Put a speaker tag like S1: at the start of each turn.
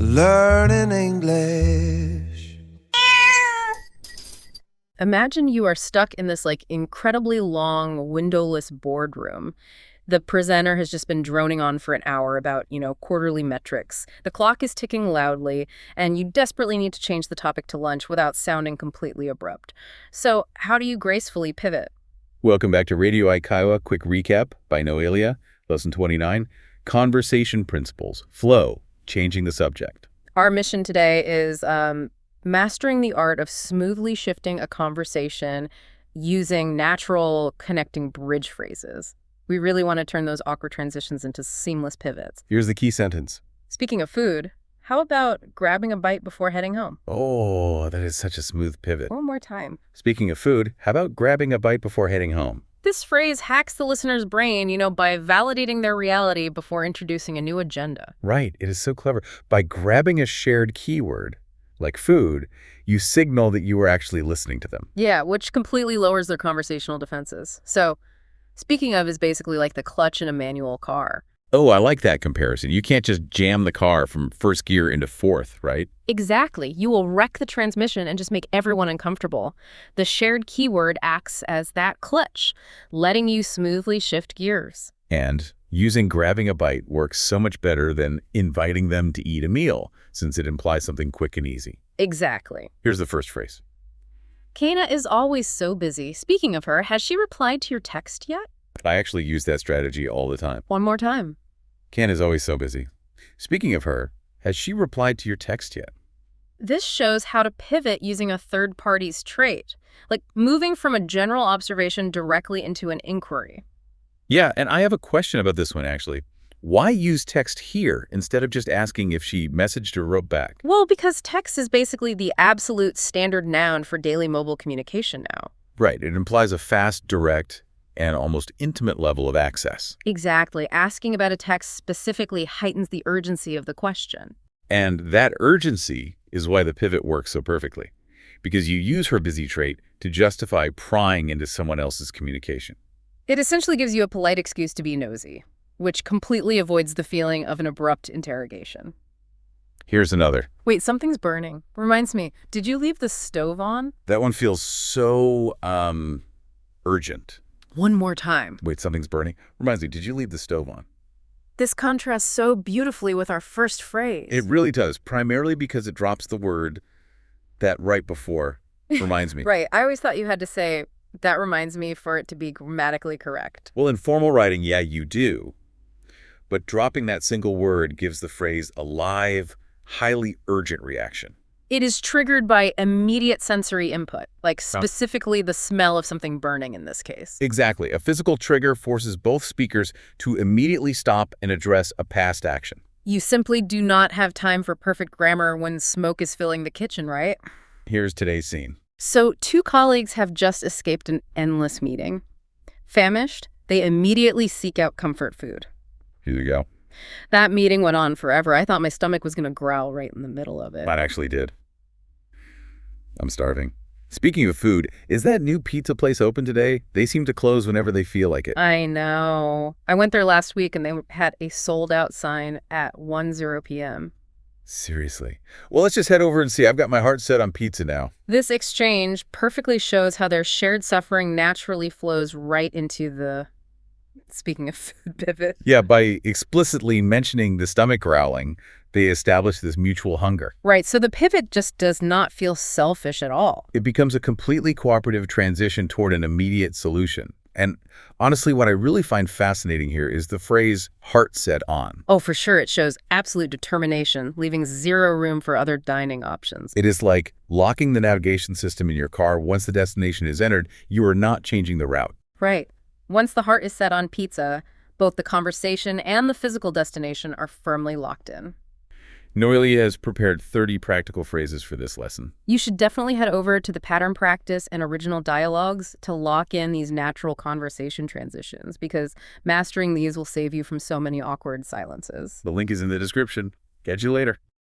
S1: Learning English.
S2: Imagine you are stuck in this incredibly long windowless boardroom. The presenter has just been droning on for an hour about, quarterly metrics. The clock is ticking loudly, and you desperately need to change the topic to lunch without sounding completely abrupt. So how do you gracefully pivot?
S3: Welcome back to Radio Aikiwa Quick Recap by Noelia, Lesson 29, Conversation Principles, Flow, Changing the Subject.
S2: Our mission today is mastering the art of smoothly shifting a conversation using natural connecting bridge phrases. We really want to turn those awkward transitions into seamless pivots.
S3: Here's the key sentence.
S2: Speaking of food, how about grabbing a bite before heading home?
S3: Oh, that is such a smooth pivot.
S2: One more time.
S3: Speaking of food, how about grabbing a bite before heading home?
S2: This phrase hacks the listener's brain, by validating their reality before introducing a new agenda.
S3: Right, it is so clever. By grabbing a shared keyword, like food, you signal that you are actually listening to them.
S2: Yeah, which completely lowers their conversational defenses. So, speaking of is basically like the clutch in a manual car.
S3: Oh, I like that comparison. You can't just jam the car from first gear into fourth, right?
S2: Exactly. You will wreck the transmission and just make everyone uncomfortable. The shared keyword acts as that clutch, letting you smoothly shift gears.
S3: And using grabbing a bite works so much better than inviting them to eat a meal, since it implies something quick and easy.
S2: Exactly.
S3: Here's the first phrase.
S2: Kana is always so busy. Speaking of her, has she replied to your text yet?
S3: I actually use that strategy all the time.
S2: One more time.
S3: Ken is always so busy. Speaking of her, has she replied to your text yet?
S2: This shows how to pivot using a third party's trait, like moving from a general observation directly into an inquiry.
S3: Yeah, and I have a question about this one, actually. Why use text here instead of just asking if she messaged or wrote back?
S2: Well, because text is basically the absolute standard noun for daily mobile communication now.
S3: Right, it implies a fast, direct, and almost intimate level of access.
S2: Exactly. Asking about a text specifically heightens the urgency of the question.
S3: And that urgency is why the pivot works so perfectly, because you use her busy trait to justify prying into someone else's communication.
S2: It essentially gives you a polite excuse to be nosy, which completely avoids the feeling of an abrupt interrogation.
S3: Here's another.
S2: Wait, something's burning. Reminds me, did you leave the stove on?
S3: That one feels so, urgent.
S2: One more time.
S3: Wait, something's burning? Reminds me, did you leave the stove on?
S2: This contrasts so beautifully with our first phrase.
S3: It really does, primarily because it drops the word that right before reminds me.
S2: Right. I always thought you had to say, that reminds me, for it to be grammatically correct.
S3: Well, in formal writing, yeah, you do. But dropping that single word gives the phrase a live, highly urgent reaction.
S2: It is triggered by immediate sensory input, like specifically the smell of something burning in this case.
S3: Exactly. A physical trigger forces both speakers to immediately stop and address a past action.
S2: You simply do not have time for perfect grammar when smoke is filling the kitchen, right?
S3: Here's today's scene.
S2: So, two colleagues have just escaped an endless meeting. Famished, they immediately seek out comfort food.
S3: Here you go.
S2: That meeting went on forever. I thought my stomach was going to growl right in the middle of it.
S3: Mine actually did. I'm starving. Speaking of food, is that new pizza place open today? They seem to close whenever they feel like it.
S2: I know. I went there last week and they had a sold-out sign at 1:00 p.m.
S3: Seriously. Well, let's just head over and see. I've got my heart set on pizza now.
S2: This exchange perfectly shows how their shared suffering naturally flows right into the, speaking of food, pivot.
S3: Yeah, by explicitly mentioning the stomach growling, they establish this mutual hunger.
S2: Right, so the pivot just does not feel selfish at all.
S3: It becomes a completely cooperative transition toward an immediate solution. And honestly, what I really find fascinating here is the phrase heart set on.
S2: Oh, for sure. It shows absolute determination, leaving zero room for other dining options.
S3: It is like locking the navigation system in your car. Once the destination is entered, you are not changing the route.
S2: Right. Once the heart is set on pizza, both the conversation and the physical destination are firmly locked in.
S3: Noelia has prepared 30 practical phrases for this lesson.
S2: You should definitely head over to the pattern practice and original dialogues to lock in these natural conversation transitions, because mastering these will save you from so many awkward silences.
S3: The link is in the description. Catch you later.